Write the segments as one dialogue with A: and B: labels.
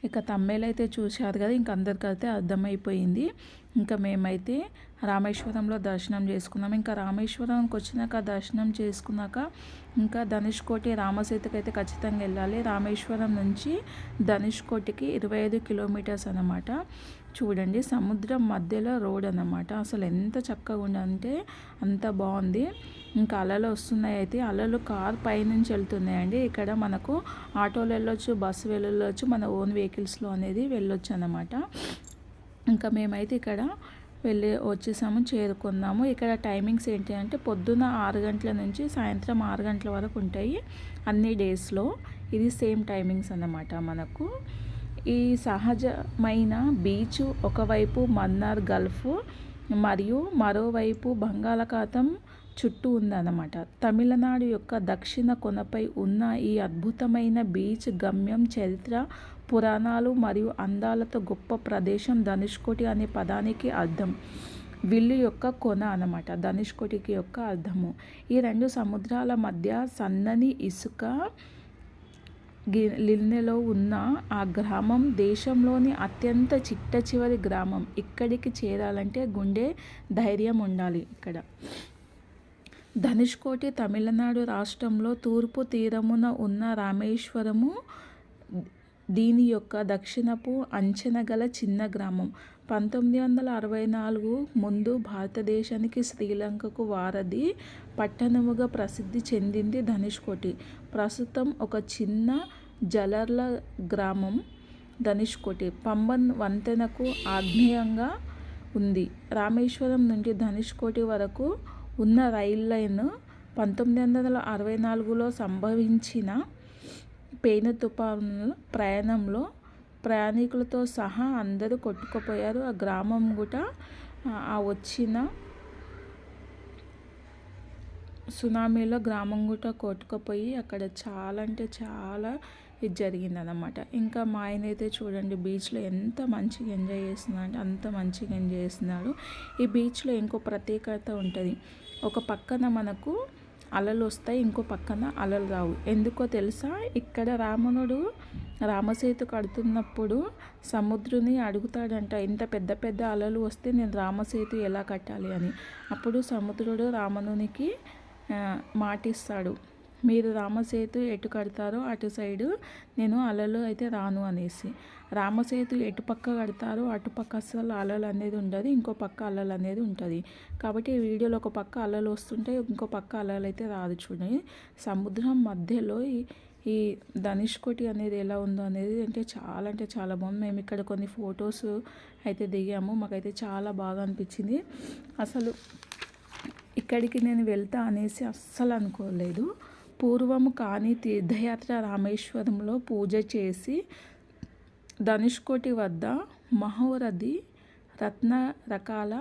A: ఇక తమ్మేలు అయితే చూశారు కదా, ఇంక అందరికైతే అర్థమైపోయింది. ఇంకా మేమైతే రామేశ్వరంలో దర్శనం చేసుకున్నాం. ఇంకా రామేశ్వరంకి వచ్చినాక దర్శనం చేసుకున్నాక ఇంకా ధనుష్కోటి రామసేతుకి అయితే ఖచ్చితంగా వెళ్ళాలి. రామేశ్వరం నుంచి ధనుష్కోటికి 25 కిలోమీటర్స్ అన్నమాట. చూడండి, సముద్రం మధ్యలో రోడ్ అన్నమాట. అసలు ఎంత చక్కగా ఉందంటే అంత బాగుంది. ఇంకా అలలు వస్తున్నాయి. అయితే అలలు కార్ పైనుంచి వెళ్తున్నాయండి. ఇక్కడ మనకు ఆటోలు వెళ్ళొచ్చు, బస్సు వెళ్ళొచ్చు, మన ఓన్ వెహికల్స్లో అనేది వెళ్ళొచ్చు అన్నమాట. ఇంకా మేమైతే ఇక్కడ వచ్చేసాము, చేరుకున్నాము. ఇక్కడ టైమింగ్స్ ఏంటి అంటే పొద్దున 6 గంటల నుంచి సాయంత్రం 6 గంటల వరకు ఉంటాయి అన్ని డేస్లో. ఇది సేమ్ టైమింగ్స్ అన్నమాట. మనకు ఈ సహజమైన బీచ్ ఒకవైపు మన్నార్ గల్ఫ్ మరియు మరోవైపు బంగాళాఖాతం చుట్టూ ఉందన్నమాట. తమిళనాడు యొక్క దక్షిణ కొనపై ఉన్న ఈ అద్భుతమైన బీచ్ గమ్యం చరిత్ర, పురాణాలు మరియు అందాలతో గొప్ప ప్రదేశం. ధనుష్కోటి అనే పదానికి అర్థం విల్లు యొక్క కొన అన్నమాట. ధనుష్కోటికి యొక్క అర్థము. ఈ రెండు సముద్రాల మధ్య సన్నని ఇసుక లిన్నెలో ఉన్న ఆ గ్రామం దేశంలోని అత్యంత చిట్ట చివరి గ్రామం. ఇక్కడికి చేరాలంటే గుండె ధైర్యం ఉండాలి. ఇక్కడ ధనుష్కోటి తమిళనాడు రాష్ట్రంలో తూర్పు తీరమున ఉన్న రామేశ్వరము దీని యొక్క దక్షిణపు అంచెన గల చిన్న గ్రామం. 1964 ముందు భారతదేశానికి శ్రీలంకకు వారధి పట్టణముగా ప్రసిద్ధి చెందింది ధనుష్కోటి. ప్రస్తుతం ఒక చిన్న జలర్ల గ్రామం ధనుష్కోటి పంబన్ వంతెనకు ఆగ్నేయంగా ఉంది. రామేశ్వరం నుండి ధనుష్కోటి వరకు ఉన్న రైల్ లైన్ 1964లో సంభవించిన పెను తుఫాను ప్రయాణంలో ప్రయాణికులతో సహా అందరూ కొట్టుకుపోయారు. ఆ గ్రామం కూడా ఆ వచ్చిన సునామీలో గ్రామం కూడా కొట్టుకుపోయి అక్కడ చాలా అంటే చాలా ఇది జరిగిందనమాట. ఇంకా మా ఆయన అయితే చూడండి బీచ్లో ఎంత మంచిగా ఎంజాయ్ చేస్తున్నాడు అంటే అంత మంచిగా ఎంజాయ్ చేస్తున్నాడు. ఈ బీచ్లో ఇంకో ప్రత్యేకత ఉంటుంది. ఒక పక్కన మనకు అలలు వస్తాయి, ఇంకో పక్కన అలలు రావు. ఎందుకో తెలుసా? ఇక్కడ రావణుడు రామసేతు కడుతున్నప్పుడు సముద్రుని అడుగుతాడంట, ఇంత పెద్ద పెద్ద అలలు వస్తే నేను రామసేతు ఎలా కట్టాలి అని. అప్పుడు సముద్రుడు రావణునికి మాటిస్తాడు, మీరు రామసేతు ఎటు కడతారో అటు సైడు నేను అలలు అయితే రాను అనేసి. రామసేతు ఎటు పక్క కడతారో అటుపక్క అసలు అలలు అనేది ఉండదు, ఇంకో పక్క అలలు అనేది ఉంటుంది. కాబట్టి ఈ వీడియోలో ఒక పక్క అలలు వస్తుంటే ఇంకో పక్క అలలు అయితే రాదు. చూడండి సముద్రం మధ్యలో ఈ ధనుష్కోటి అనేది ఎలా ఉందో అనేది అంటే చాలా బాగుంది. మేము ఇక్కడ కొన్ని ఫొటోస్ అయితే దిగాము, మాకైతే చాలా బాగా అనిపించింది. అసలు ఇక్కడికి నేను వెళ్తా అనేసి అస్సలు అనుకోలేదు. పూర్వము కానీ తీర్థయాత్ర రామేశ్వరంలో పూజ చేసి ధనుష్కోటి వద్ద మహోరథి రత్న రకాల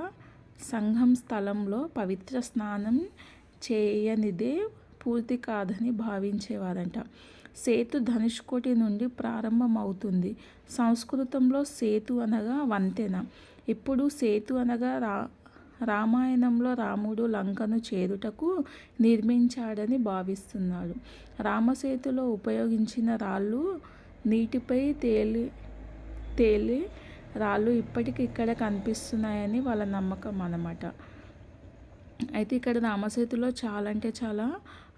A: సంఘం స్థలంలో పవిత్ర స్నానం చేయనిదే పూర్తి కాదని భావించేవారంట. సేతు ధనుష్కోటి నుండి ప్రారంభమవుతుంది. సంస్కృతంలో సేతు అనగా వంతెన. ఇప్పుడు సేతు అనగా రామాయణంలో రాముడు లంకను చేరుటకు నిర్మించాడని భావిస్తున్నాడు. రామసేతులో ఉపయోగించిన రాళ్ళు, నీటిపై తేలి రాళ్ళు ఇప్పటికి ఇక్కడ కనిపిస్తున్నాయని వాళ్ళ నమ్మకం అన్నమాట. అయితే ఇక్కడ రామసేతులో చాలా అంటే చాలా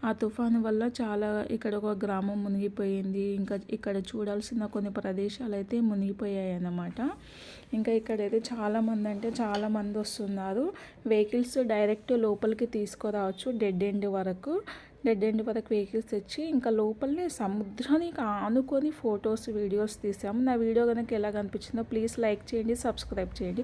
A: ఆ తుఫాను వల్ల చాలా ఇక్కడ ఒక గ్రామం మునిగిపోయింది. ఇంకా ఇక్కడ చూడాల్సిన కొన్ని ప్రదేశాలు అయితే మునిగిపోయాయి అన్నమాట. ఇంకా ఇక్కడైతే చాలామంది వస్తున్నారు. వెహికల్స్ డైరెక్ట్ లోపలికి తీసుకురావచ్చు. డెడ్ ఎండ్ వరకు వెహికల్స్ తెచ్చి ఇంకా లోపలనే సముద్రానికి ఆనుకొని ఫొటోస్ వీడియోస్ తీసాము. నా వీడియో కనుక ఎలా కనిపించిందో ప్లీజ్ లైక్ చేయండి, సబ్స్క్రైబ్ చేయండి.